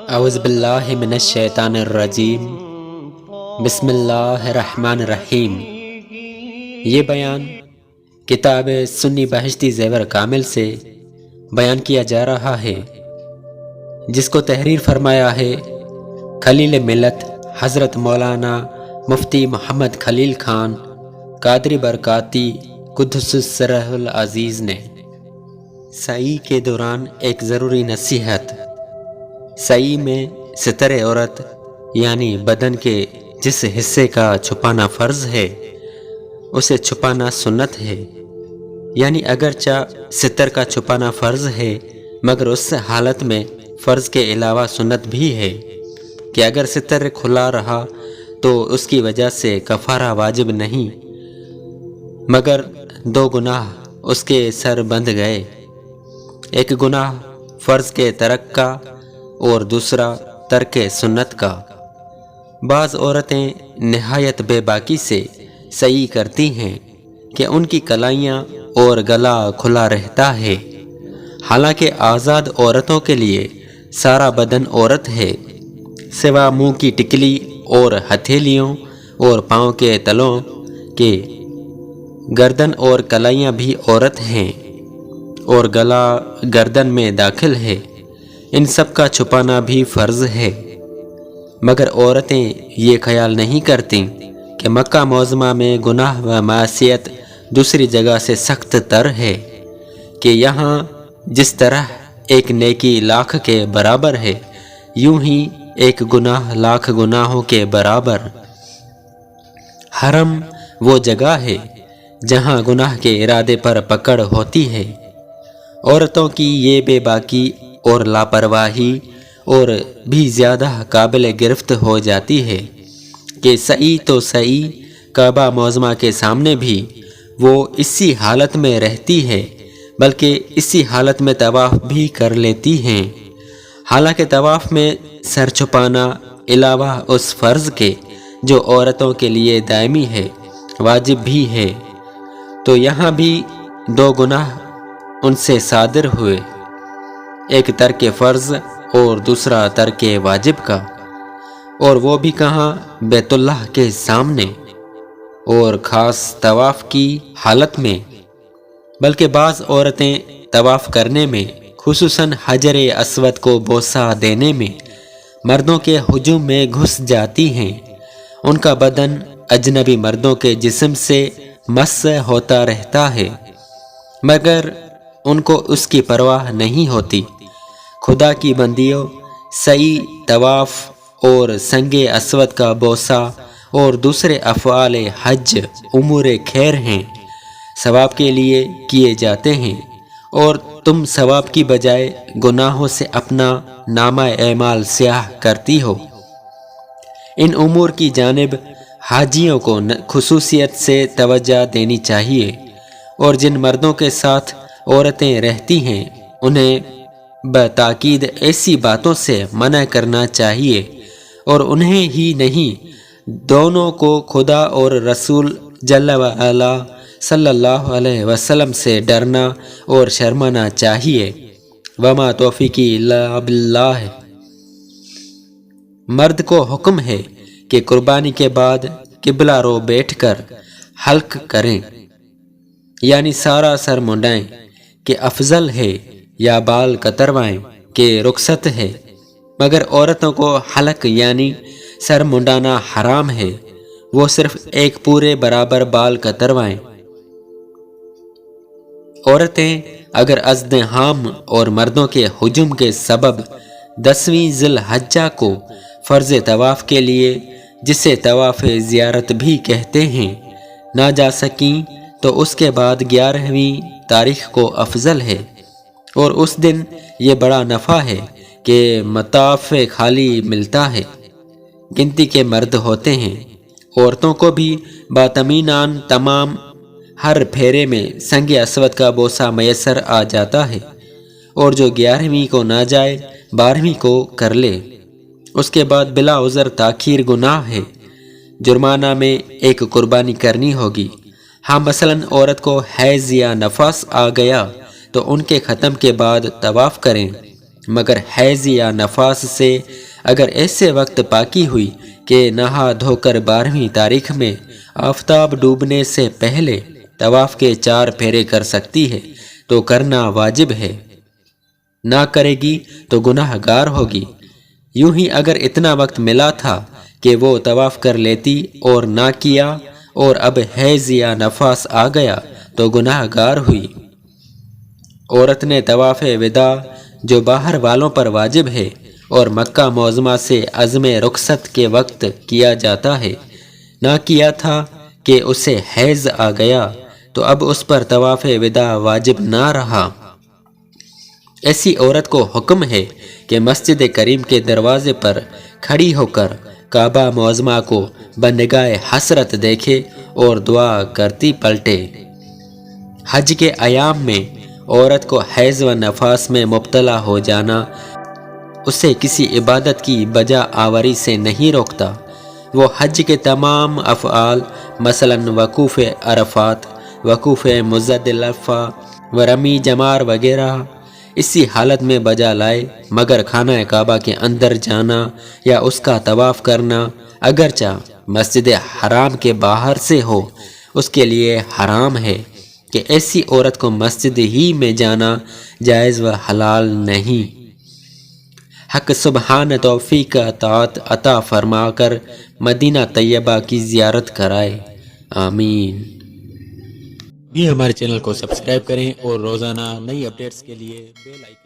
اعوذ باللہ من الشیطان الرجیم، بسم اللہ الرحمن الرحیم۔ یہ بیان کتاب سنی بہشتی زیور کامل سے بیان کیا جا رہا ہے، جس کو تحریر فرمایا ہے خلیل ملت حضرت مولانا مفتی محمد خلیل خان قادری برکاتی قدس سرہ العزیز نے۔ سعی کے دوران ایک ضروری نصیحت۔ سعی میں ستر عورت یعنی بدن کے جس حصے کا چھپانا فرض ہے اسے چھپانا سنت ہے، یعنی اگرچہ ستر کا چھپانا فرض ہے مگر اس حالت میں فرض کے علاوہ سنت بھی ہے کہ اگر ستر کھلا رہا تو اس کی وجہ سے کفارہ واجب نہیں، مگر دو گناہ اس کے سر بندھ گئے، ایک گناہ فرض کے ترک کا اور دوسرا ترک سنت کا۔ بعض عورتیں نہایت بے باکی سے سعی کرتی ہیں کہ ان کی کلائیاں اور گلا کھلا رہتا ہے، حالانکہ آزاد عورتوں کے لیے سارا بدن عورت ہے، سوا منہ کی ٹکلی اور ہتھیلیوں اور پاؤں کے تلوں کے۔ گردن اور کلائیاں بھی عورت ہیں اور گلا گردن میں داخل ہے، ان سب کا چھپانا بھی فرض ہے، مگر عورتیں یہ خیال نہیں کرتیں کہ مکہ معظمہ میں گناہ و معصیت دوسری جگہ سے سخت تر ہے، کہ یہاں جس طرح ایک نیکی لاکھ کے برابر ہے یوں ہی ایک گناہ لاکھ گناہوں کے برابر۔ حرم وہ جگہ ہے جہاں گناہ کے ارادے پر پکڑ ہوتی ہے۔ عورتوں کی یہ بے باکی اور لاپرواہی اور بھی زیادہ قابل گرفت ہو جاتی ہے کہ سعی تو سعی کعبہ معظمہ کے سامنے بھی وہ اسی حالت میں رہتی ہے، بلکہ اسی حالت میں طواف بھی کر لیتی ہیں، حالانکہ طواف میں سر چھپانا علاوہ اس فرض کے جو عورتوں کے لیے دائمی ہے واجب بھی ہے، تو یہاں بھی دو گناہ ان سے صادر ہوئے، ایک ترک فرض اور دوسرا ترک واجب کا، اور وہ بھی کہاں؟ بیت اللہ کے سامنے اور خاص طواف کی حالت میں۔ بلکہ بعض عورتیں طواف کرنے میں خصوصاً حجر اسود کو بوسہ دینے میں مردوں کے ہجوم میں گھس جاتی ہیں، ان کا بدن اجنبی مردوں کے جسم سے مس ہوتا رہتا ہے مگر ان کو اس کی پرواہ نہیں ہوتی۔ خدا کی بندیوں، سعی، طواف اور سنگ اسود کا بوسہ اور دوسرے افعال حج امور خیر ہیں، ثواب کے لیے کیے جاتے ہیں، اور تم ثواب کی بجائے گناہوں سے اپنا نامہ اعمال سیاہ کرتی ہو۔ ان امور کی جانب حاجیوں کو خصوصیت سے توجہ دینی چاہیے، اور جن مردوں کے ساتھ عورتیں رہتی ہیں انہیں بتاکید ایسی باتوں سے منع کرنا چاہیے، اور انہیں ہی نہیں دونوں کو خدا اور رسول جل وعلا صلی اللہ علیہ وسلم سے ڈرنا اور شرمانا چاہیے۔ وما توفیقی الا باللہ۔ مرد کو حکم ہے کہ قربانی کے بعد قبلہ رو بیٹھ کر حلق کریں، یعنی سارا سر منڈائیں کہ افضل ہے، یا بال کتروائیں کہ رخصت ہے، مگر عورتوں کو حلق یعنی سر منڈانا حرام ہے، وہ صرف ایک پورے برابر بال کتروائیں۔ عورتیں اگر ازدحام اور مردوں کے ہجوم کے سبب 10ویں ذی الحجہ کو فرض طواف کے لیے، جسے طواف زیارت بھی کہتے ہیں، نہ جا سکیں تو اس کے بعد 11ویں تاریخ کو افضل ہے، اور اس دن یہ بڑا نفع ہے کہ مطاف خالی ملتا ہے، گنتی کے مرد ہوتے ہیں، عورتوں کو بھی باطمینان تمام ہر پھیرے میں سنگ اسود کا بوسہ میسر آ جاتا ہے، اور جو 11ویں کو نہ جائے 12ویں کو کر لے۔ اس کے بعد بلا عذر تاخیر گناہ ہے، جرمانہ میں ایک قربانی کرنی ہوگی۔ ہاں مثلاً عورت کو حیض یا نفاس آ گیا تو ان کے ختم کے بعد طواف کریں، مگر حیض یا نفاس سے اگر ایسے وقت پاکی ہوئی کہ نہا دھو کر 12ویں تاریخ میں آفتاب ڈوبنے سے پہلے طواف کے 4 پھیرے کر سکتی ہے تو کرنا واجب ہے، نہ کرے گی تو گناہ گار ہوگی۔ یوں ہی اگر اتنا وقت ملا تھا کہ وہ طواف کر لیتی اور نہ کیا اور اب حیض یا نفاس آ گیا تو گناہ گار ہوئی۔ عورت نے طواف وداع جو باہر والوں پر واجب ہے اور مکہ معظمہ سے عزم رخصت کے وقت کیا جاتا ہے، نہ کیا تھا کہ اسے حیض آ گیا تو اب اس پر طواف وداع واجب نہ رہا۔ ایسی عورت کو حکم ہے کہ مسجد کریم کے دروازے پر کھڑی ہو کر کعبہ معظمہ کو بنگاہ حسرت دیکھے اور دعا کرتی پلٹے۔ حج کے ایام میں عورت کو حیض و نفاس میں مبتلا ہو جانا اسے کسی عبادت کی بجا آوری سے نہیں روکتا۔ وہ حج کے تمام افعال مثلا وقوف عرفات، وقوف مزدلفہ و رمی جمار وغیرہ اسی حالت میں بجا لائے، مگر خانہ کعبہ کے اندر جانا یا اس کا طواف کرنا اگرچہ مسجد حرام کے باہر سے ہو اس کے لیے حرام ہے کہ ایسی عورت کو مسجد ہی میں جانا جائز و حلال نہیں۔ حق سبحان توفیق اطاعت عطا فرما کر مدینہ طیبہ کی زیارت کرائے، آمین۔ بھی ہمارے چینل کو سبسکرائب کریں اور روزانہ نئی اپڈیٹس کے لیے بیل آئیکن